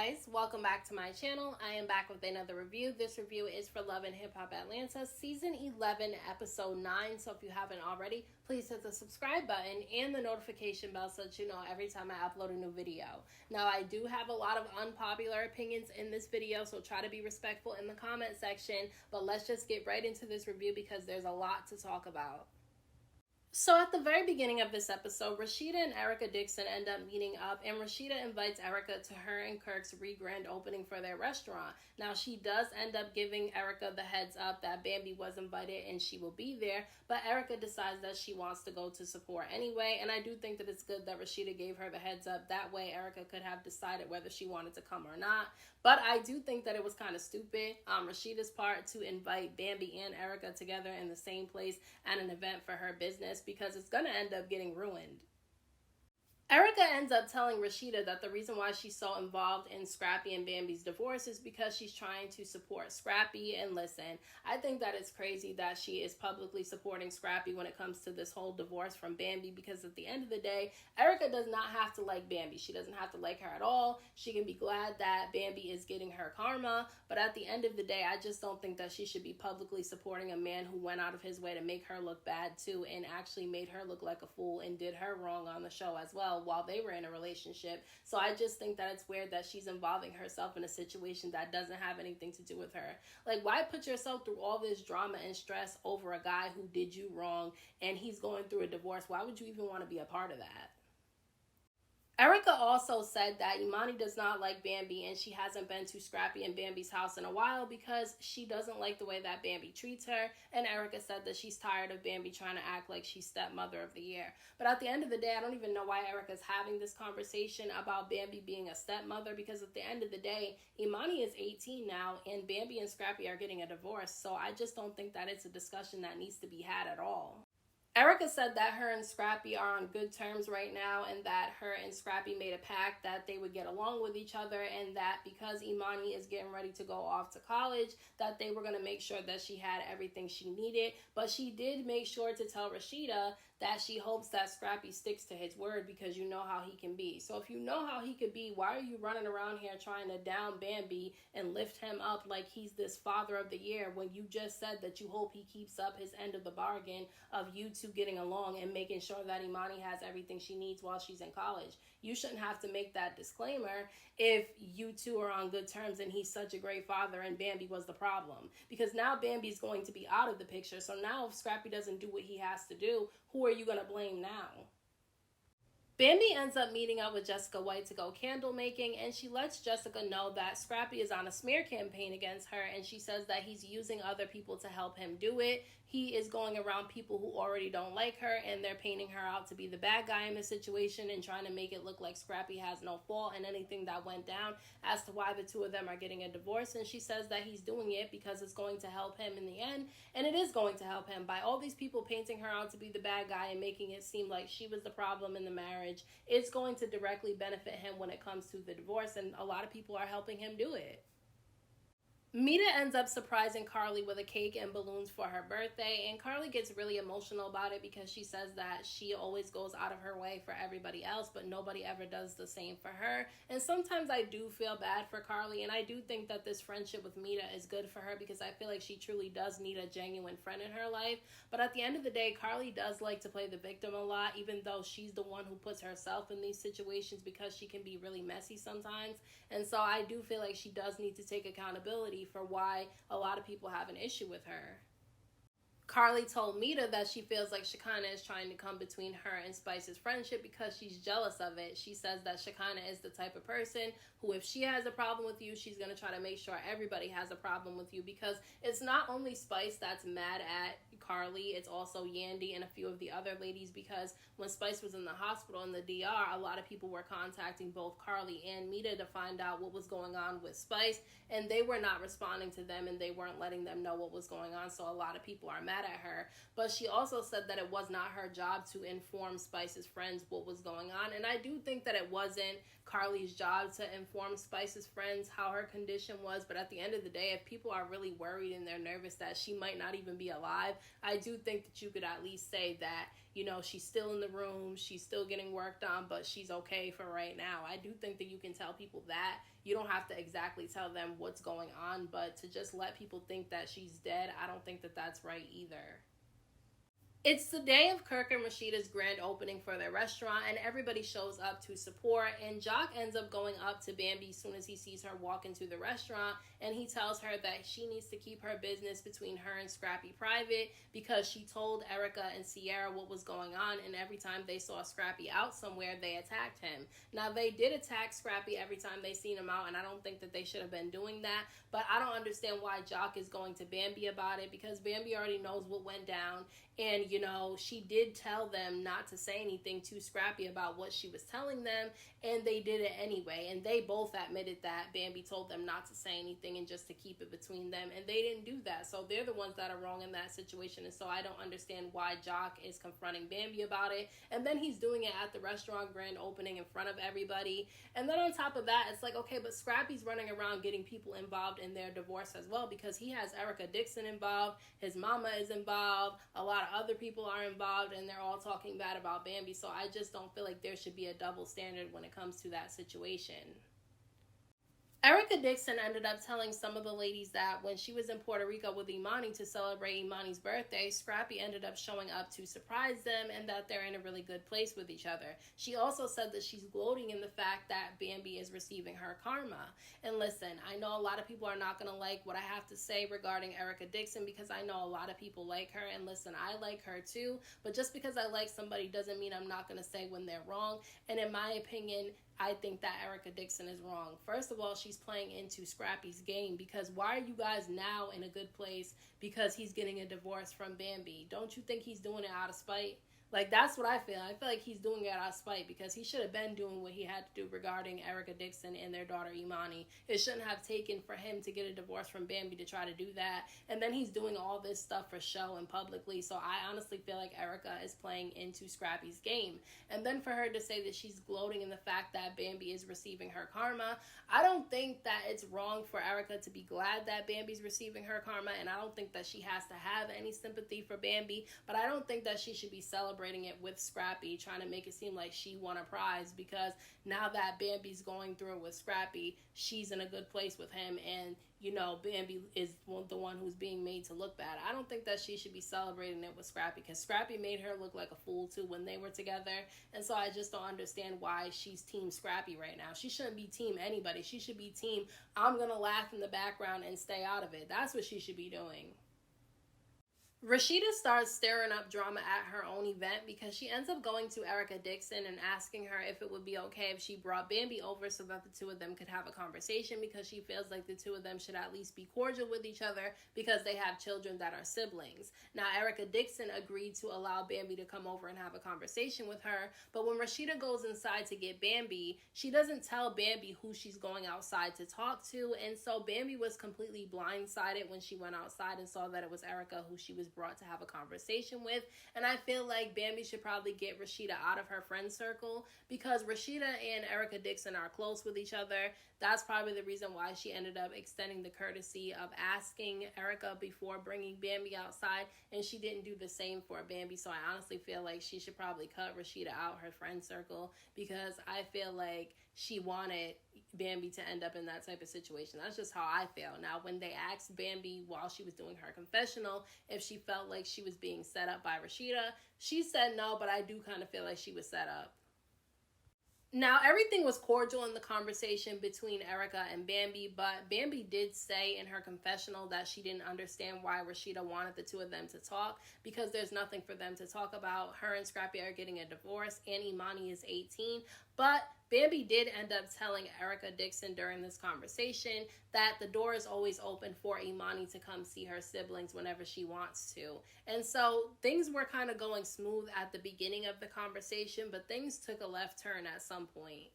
guys, welcome back to my channel. I am back with another review. This review is for Love and Hip Hop Atlanta season 11 episode 9. So if you haven't already, please hit the subscribe button and the notification bell so that you know every time I upload a new video. Now I do have a lot of unpopular opinions in this video, so try to be respectful in the comment section, but let's just get right into this review because there's a lot to talk about. So at the very beginning of this episode, Rashida and Erica Dixon end up meeting up, and Rasheeda invites Erica to her and Kirk's re-grand opening for their restaurant. Now, she does end up giving Erica the heads up that Bambi was invited and she will be there, but Erica decides that she wants to go to support anyway, and I do think that it's good that Rasheeda gave her the heads up. That way, Erica could have decided whether she wanted to come or not, but I do think that it was kind of stupid on Rasheeda's part to invite Bambi and Erica together in the same place at an event for her business, because it's going to end up getting ruined. Erica ends up telling Rasheeda that the reason why she's so involved in Scrappy and Bambi's divorce is because she's trying to support Scrappy. And listen, I think that it's crazy that she is publicly supporting Scrappy when it comes to this whole divorce from Bambi, because at the end of the day, Erica does not have to like Bambi. She doesn't have to like her at all. She can be glad that Bambi is getting her karma, but at the end of the day, I just don't think that she should be publicly supporting a man who went out of his way to make her look bad too, and actually made her look like a fool and did her wrong on the show as well while they were in a relationship. So I just think that it's weird that she's involving herself in a situation that doesn't have anything to do with her. Like, why put yourself through all this drama and stress over a guy who did you wrong and he's going through a divorce? Why would you even want to be a part of that? Erica also said that Imani does not like Bambi and she hasn't been to Scrappy and Bambi's house in a while because she doesn't like the way that Bambi treats her. And Erica said that she's tired of Bambi trying to act like she's stepmother of the year. But at the end of the day, I don't even know why Erica's having this conversation about Bambi being a stepmother, because at the end of the day, Imani is 18 now and Bambi and Scrappy are getting a divorce. So I just don't think that it's a discussion that needs to be had at all. Erica said that her and Scrappy are on good terms right now, and that her and Scrappy made a pact that they would get along with each other, and that because Imani is getting ready to go off to college, that they were going to make sure that she had everything she needed. But she did make sure to tell Rasheeda that she hopes that Scrappy sticks to his word, because you know how he can be. So if you know how he could be, why are you running around here trying to down Bambi and lift him up like he's this father of the year, when you just said that you hope he keeps up his end of the bargain of you two getting along and making sure that Imani has everything she needs while she's in college? You shouldn't have to make that disclaimer if you two are on good terms and he's such a great father and Bambi was the problem. Because now Bambi's going to be out of the picture. So now if Scrappy doesn't do what he has to do, who are you going to blame now? Bambi ends up meeting up with Jessica White to go candle making, and she lets Jessica know that Scrappy is on a smear campaign against her, and she says that he's using other people to help him do it. He is going around people who already don't like her, and they're painting her out to be the bad guy in the situation and trying to make it look like Scrappy has no fault in anything that went down as to why the two of them are getting a divorce. And she says that he's doing it because it's going to help him in the end, and it is going to help him by all these people painting her out to be the bad guy and making it seem like she was the problem in the marriage. It's going to directly benefit him when it comes to the divorce, and a lot of people are helping him do it. Mita ends up surprising Karlie with a cake and balloons for her birthday, and Karlie gets really emotional about it because she says that she always goes out of her way for everybody else, but nobody ever does the same for her. And sometimes I do feel bad for Karlie, and I do think that this friendship with Mita is good for her, because I feel like she truly does need a genuine friend in her life. But at the end of the day, Karlie does like to play the victim a lot, even though she's the one who puts herself in these situations, because she can be really messy sometimes. And so I do feel like she does need to take accountability for why a lot of people have an issue with her. Karlie told Mita that she feels like Shekinah is trying to come between her and Spice's friendship because she's jealous of it. She says that Shekinah is the type of person who, if she has a problem with you, she's going to try to make sure everybody has a problem with you, because it's not only Spice that's mad at Karlie, it's also Yandy and a few of the other ladies, because when Spice was in the hospital in the DR, a lot of people were contacting both Karlie and Mita to find out what was going on with Spice, and they were not responding to them and they weren't letting them know what was going on, so a lot of people are mad at her. But she also said that it was not her job to inform Spice's friends what was going on, and I do think that it wasn't Karlie's job to inform Spice's friends how her condition was. But at the end of the day, if people are really worried and they're nervous that she might not even be alive, I do think that you could at least say that, you know, she's still in the room, she's still getting worked on, but she's okay for right now. I do think that you can tell people that. You don't have to exactly tell them what's going on, but to just let people think that she's dead, I don't think that that's right either. It's the day of Kirk and Rasheeda's grand opening for their restaurant, and everybody shows up to support, and Jock ends up going up to Bambi as soon as he sees her walk into the restaurant, and he tells her that she needs to keep her business between her and Scrappy private because she told Erica and Sierra what was going on, and every time they saw Scrappy out somewhere, they attacked him. Now, they did attack Scrappy every time they seen him out, and I don't think that they should have been doing that, but I don't understand why Jock is going to Bambi about it, because Bambi already knows what went down. And, you know, she did tell them not to say anything to Scrappy about what she was telling them, and they did it anyway. And they both admitted that Bambi told them not to say anything and just to keep it between them, and they didn't do that. So they're the ones that are wrong in that situation, and so I don't understand why Jock is confronting Bambi about it. And then he's doing it at the restaurant grand opening in front of everybody. And then on top of that, it's like, okay, but Scrappy's running around getting people involved in their divorce as well, because he has Erica Dixon involved, his mama is involved, a lot of other people are involved, and they're all talking bad about Bambi. So I just don't feel like there should be a double standard when it comes to that situation. Erica Dixon ended up telling some of the ladies that when she was in Puerto Rico with Imani to celebrate Imani's birthday, Scrappy ended up showing up to surprise them and that they're in a really good place with each other. She also said that she's gloating in the fact that Bambi is receiving her karma. And listen, I know a lot of people are not going to like what I have to say regarding Erica Dixon, because I know a lot of people like her, and listen, I like her too, but just because I like somebody doesn't mean I'm not going to say when they're wrong. And in my opinion, I think that Erica Dixon is wrong. First of all, she's playing into Scrappy's game, because why are you guys now in a good place because he's getting a divorce from Bambi? Don't you think he's doing it out of spite? Like, that's what I feel. I feel like he's doing it out of spite, because he should have been doing what he had to do regarding Erica Dixon and their daughter Imani. It shouldn't have taken for him to get a divorce from Bambi to try to do that. And then he's doing all this stuff for show and publicly. So I honestly feel like Erica is playing into Scrappy's game. And then for her to say that she's gloating in the fact that Bambi is receiving her karma, I don't think that it's wrong for Erica to be glad that Bambi's receiving her karma. And I don't think that she has to have any sympathy for Bambi. But I don't think that she should be celebrating it with Scrappy, trying to make it seem like she won a prize, because now that Bambi's going through it with Scrappy, she's in a good place with him, and you know, Bambi is the one who's being made to look bad. I don't think that she should be celebrating it with Scrappy, because Scrappy made her look like a fool too when they were together, and so I just don't understand why she's team Scrappy right now. She shouldn't be team anybody. She should be team, I'm gonna laugh in the background and stay out of it. That's what she should be doing. Rasheeda starts stirring up drama at her own event, because she ends up going to Erica Dixon and asking her if it would be okay if she brought Bambi over so that the two of them could have a conversation, because she feels like the two of them should at least be cordial with each other because they have children that are siblings. Now, Erica Dixon agreed to allow Bambi to come over and have a conversation with her, but when Rasheeda goes inside to get Bambi, she doesn't tell Bambi who she's going outside to talk to, and so Bambi was completely blindsided when she went outside and saw that it was Erica who she was brought to have a conversation with. And I feel like Bambi should probably get Rasheeda out of her friend circle, because Rasheeda and Erica Dixon are close with each other. That's probably the reason why she ended up extending the courtesy of asking Erica before bringing Bambi outside, and she didn't do the same for Bambi. So I honestly feel like she should probably cut Rasheeda out her friend circle, because I feel like she wanted Bambi to end up in that type of situation. That's just how I feel. Now, when they asked Bambi while she was doing her confessional if she felt like she was being set up by Rasheeda, she said no, but I do kind of feel like she was set up. Now, everything was cordial in the conversation between Erica and Bambi, but Bambi did say in her confessional that she didn't understand why Rasheeda wanted the two of them to talk, because there's nothing for them to talk about. Her and Scrappy are getting a divorce, and Imani is 18, but Bambi did end up telling Erica Dixon during this conversation that the door is always open for Imani to come see her siblings whenever she wants to. And so things were kind of going smooth at the beginning of the conversation, but things took a left turn at some point.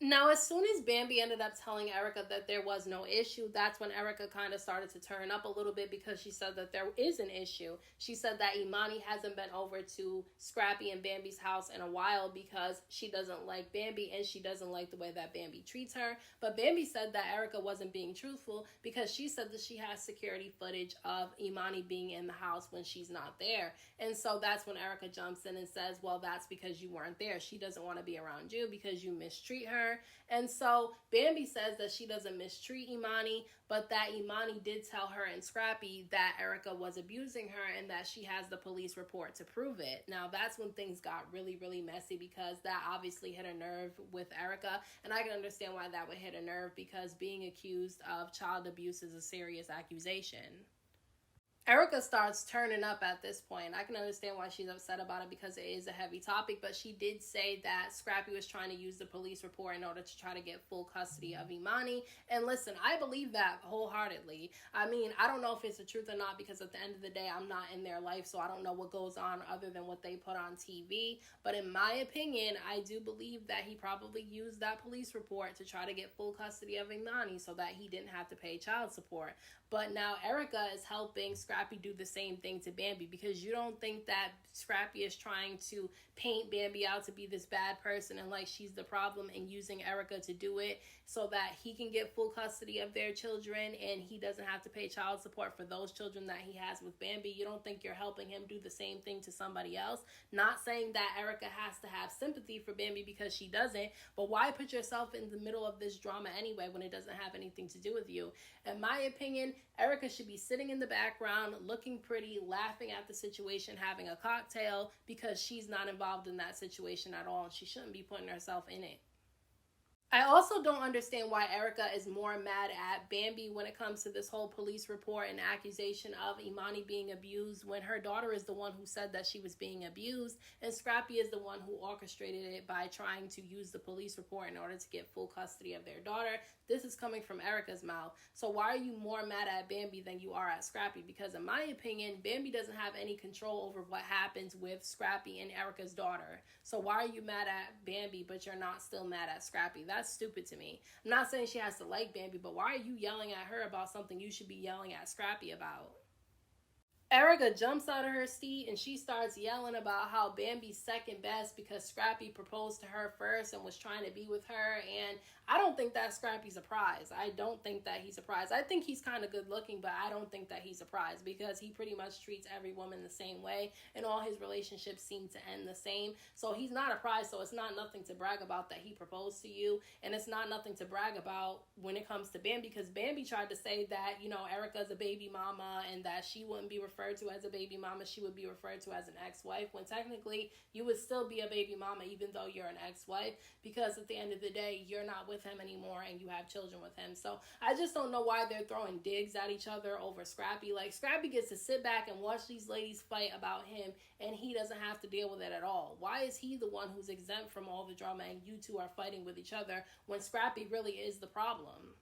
Now, as soon as Bambi ended up telling Erica that there was no issue, that's when Erica kind of started to turn up a little bit because she said that there is an issue. She said that Imani hasn't been over to Scrappy and Bambi's house in a while because she doesn't like Bambi and she doesn't like the way that Bambi treats her. But Bambi said that Erica wasn't being truthful because she said that she has security footage of Imani being in the house when she's not there. And so that's when Erica jumps in and says, well, that's because you weren't there. She doesn't want to be around you because you mistreat her. And so Bambi says that she doesn't mistreat Imani, but that Imani did tell her and Scrappy that Erica was abusing her and that she has the police report to prove it. Now, that's when things got really, really messy because that obviously hit a nerve with Erica. And I can understand why that would hit a nerve because being accused of child abuse is a serious accusation. Erica starts turning up at this point. I can understand why she's upset about it because it is a heavy topic, but she did say that Scrappy was trying to use the police report in order to try to get full custody of Imani. And listen, I believe that wholeheartedly. I mean, I don't know if it's the truth or not because at the end of the day, I'm not in their life, so I don't know what goes on other than what they put on TV. But in my opinion, I do believe that he probably used that police report to try to get full custody of Imani so that he didn't have to pay child support. But now Erica is helping Scrappy do the same thing to Bambi because you don't think that Scrappy is trying to paint Bambi out to be this bad person and like she's the problem and using Erica to do it so that he can get full custody of their children and he doesn't have to pay child support for those children that he has with Bambi. You don't think you're helping him do the same thing to somebody else? Not saying that Erica has to have sympathy for Bambi because she doesn't, but why put yourself in the middle of this drama anyway when it doesn't have anything to do with you? In my opinion, Erica should be sitting in the background, looking pretty, laughing at the situation, having a cocktail because she's not involved in that situation at all and she shouldn't be putting herself in it. I also don't understand why Erica is more mad at Bambi when it comes to this whole police report and accusation of Imani being abused when her daughter is the one who said that she was being abused and Scrappy is the one who orchestrated it by trying to use the police report in order to get full custody of their daughter. This is coming from Erica's mouth. So why are you more mad at Bambi than you are at Scrappy? Because in my opinion, Bambi doesn't have any control over what happens with Scrappy and Erica's daughter. So why are you mad at Bambi but you're not still mad at Scrappy? That's stupid to me. I'm not saying she has to like Bambi, but why are you yelling at her about something you should be yelling at Scrappy about? Erica jumps out of her seat and she starts yelling about how Bambi's second best because Scrappy proposed to her first and was trying to be with her. And I don't think that Scrappy's a prize. I don't think that he's a prize. I think he's kind of good looking, but I don't think that he's a prize because he pretty much treats every woman the same way and all his relationships seem to end the same. So he's not a prize, so it's not nothing to brag about that he proposed to you. And it's not nothing to brag about when it comes to Bambi because Bambi tried to say that, you know, Erica's a baby mama and that she wouldn't be referred to as a baby mama, she would be referred to as an ex-wife, when technically you would still be a baby mama even though you're an ex-wife because at the end of the day, you're not with him anymore and you have children with him. So I just don't know why they're throwing digs at each other over Scrappy. Like, Scrappy gets to sit back and watch these ladies fight about him and he doesn't have to deal with it at all. Why is he the one who's exempt from all the drama and you two are fighting with each other when Scrappy really is the problem?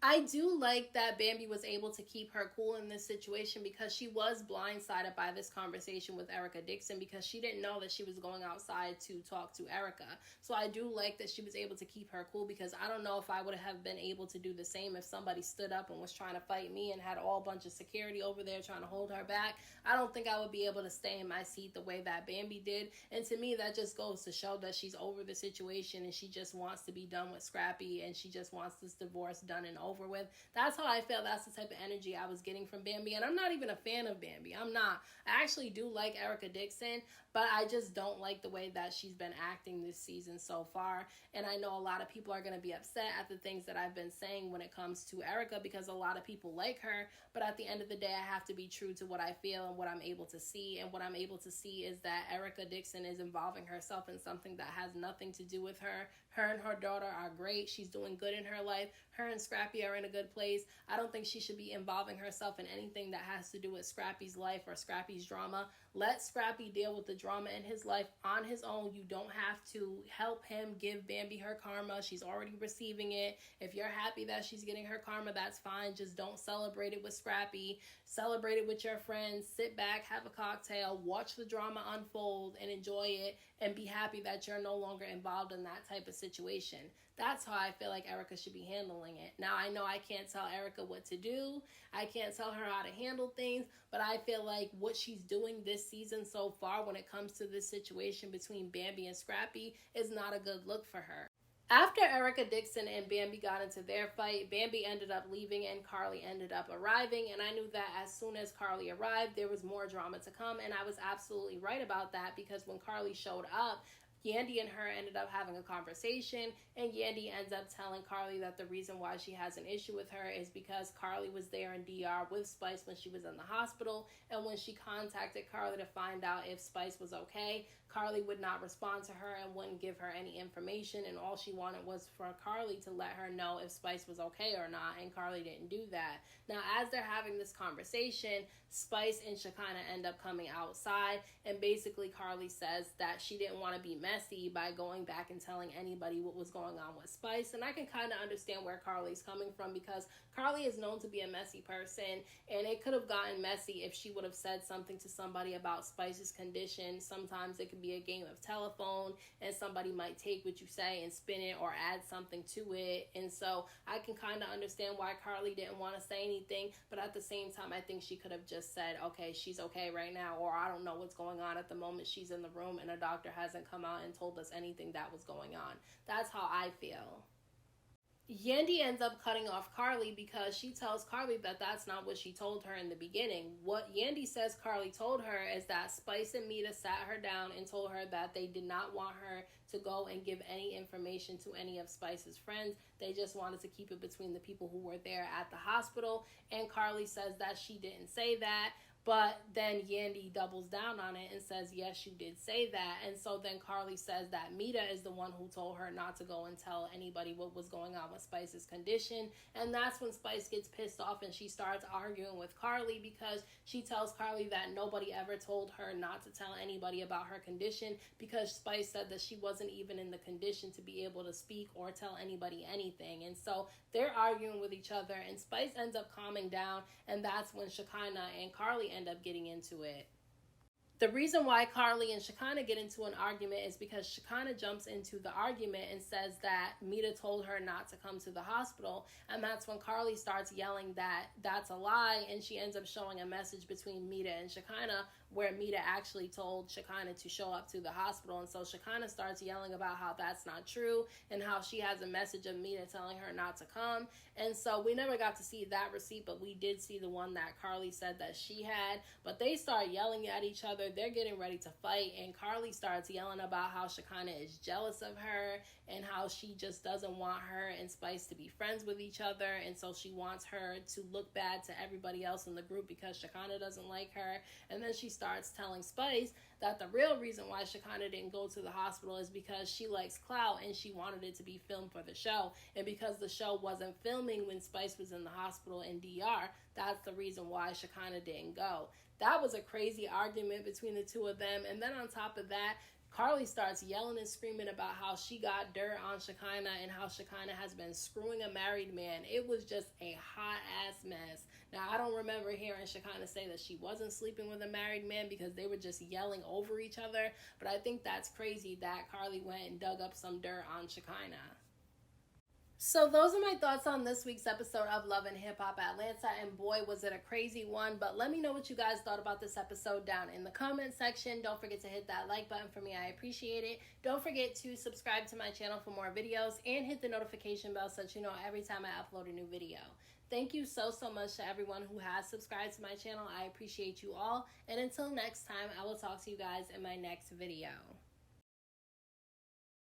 I do like that Bambi was able to keep her cool in this situation because she was blindsided by this conversation with Erica Dixon because she didn't know that she was going outside to talk to Erica. So I do like that she was able to keep her cool because I don't know if I would have been able to do the same if somebody stood up and was trying to fight me and had all bunch of security over there trying to hold her back. I don't think I would be able to stay in my seat the way that Bambi did. And to me, that just goes to show that she's over the situation and she just wants to be done with Scrappy and she just wants this divorce done and over with. That's how I feel. That's the type of energy I was getting from Bambi. And I'm not even a fan of Bambi. I'm not. I actually do like Erica Dixon, but I just don't like the way that she's been acting this season so far. And I know a lot of people are going to be upset at the things that I've been saying when it comes to Erica because a lot of people like her. But at the end of the day, I have to be true to what I feel and what I'm able to see. And what I'm able to see is that Erica Dixon is involving herself in something that has nothing to do with her. Her and her daughter are great. She's doing good in her life. Her and Scrappy are in a good place. I don't think she should be involving herself in anything that has to do with Scrappy's life or Scrappy's drama. Let Scrappy deal with the drama in his life on his own. You don't have to help him give Bambi her karma. She's already receiving it. If you're happy that she's getting her karma, that's fine. Just don't celebrate it with Scrappy. Celebrate it with your friends. Sit back, have a cocktail, watch the drama unfold, and enjoy it, and be happy that you're no longer involved in that type of situation. That's how I feel like Erica should be handling it. Now, I know I can't tell Erica what to do. I can't tell her how to handle things, but I feel like what she's doing this season so far when it comes to this situation between Bambi and Scrappy is not a good look for her. After Erica, Dixon, and Bambi got into their fight, Bambi ended up leaving and Karlie ended up arriving. And I knew that as soon as Karlie arrived, there was more drama to come. And I was absolutely right about that, because when Karlie showed up, Yandy and her ended up having a conversation, and Yandy ends up telling Karlie that the reason why she has an issue with her is because Karlie was there in DR with Spice when she was in the hospital, and when she contacted Karlie to find out if Spice was okay, Karlie would not respond to her and wouldn't give her any information, and all she wanted was for Karlie to let her know if Spice was okay or not, and Karlie didn't do that. Now, as they're having this conversation, Spice and Shekinah end up coming outside, and basically Karlie says that she didn't want to be messy by going back and telling anybody what was going on with Spice, and I can kind of understand where Karlie's coming from, because Karlie is known to be a messy person, and it could have gotten messy if she would have said something to somebody about Spice's condition. Sometimes it could be a game of telephone, and somebody might take what you say and spin it or add something to it, and so I can kind of understand why Karlie didn't want to say anything, but at the same time, I think she could have just said, okay, she's okay right now, or I don't know what's going on at the moment. She's in the room, and a doctor hasn't come out and told us anything that was going on. That's how I feel. Yandy ends up cutting off Karlie because she tells Karlie that that's not what she told her in the beginning. What Yandy says Karlie told her is that Spice and Mita sat her down and told her that they did not want her to go and give any information to any of Spice's friends. They just wanted to keep it between the people who were there at the hospital. And Karlie says that she didn't say that. But then Yandy doubles down on it and says, yes, you did say that. And so then Karlie says that Mita is the one who told her not to go and tell anybody what was going on with Spice's condition. And that's when Spice gets pissed off and she starts arguing with Karlie, because she tells Karlie that nobody ever told her not to tell anybody about her condition, because Spice said that she wasn't even in the condition to be able to speak or tell anybody anything. And so they're arguing with each other, and Spice ends up calming down, and that's when Shekinah and Karlie end up getting into it. The reason why Karlie and Shekinah get into an argument is because Shekinah jumps into the argument and says that Mita told her not to come to the hospital, and that's when Karlie starts yelling that that's a lie, and she ends up showing a message between Mita and Shekinah where Mita actually told Shekinah to show up to the hospital, and so Shekinah starts yelling about how that's not true and how she has a message of Mita telling her not to come. And so we never got to see that receipt, but we did see the one that Karlie said that she had. But they start yelling at each other. They're getting ready to fight, and Karlie starts yelling about how Shekinah is jealous of her and how she just doesn't want her and Spice to be friends with each other, and so she wants her to look bad to everybody else in the group because Shekinah doesn't like her. And then she starts telling Spice that the real reason why Shekinah didn't go to the hospital is because she likes clout and she wanted it to be filmed for the show, and because the show wasn't filming when Spice was in the hospital in DR, that's the reason why Shekinah didn't go. That was a crazy argument between the two of them. And then on top of that, Karlie starts yelling and screaming about how she got dirt on Shekinah and how Shekinah has been screwing a married man. It was just a hot-ass mess. Now, I don't remember hearing Shekinah say that she wasn't sleeping with a married man, because they were just yelling over each other. But I think that's crazy that Karlie went and dug up some dirt on Shekinah. So those are my thoughts on this week's episode of Love and Hip Hop Atlanta, and boy, was it a crazy one. But let me know what you guys thought about this episode down in the comment section. Don't forget to hit that like button for me. I appreciate it. Don't forget to subscribe to my channel for more videos and hit the notification bell so that you know every time I upload a new video. Thank you so much to everyone who has subscribed to my channel. I appreciate you all. And until next time, I will talk to you guys in my next video.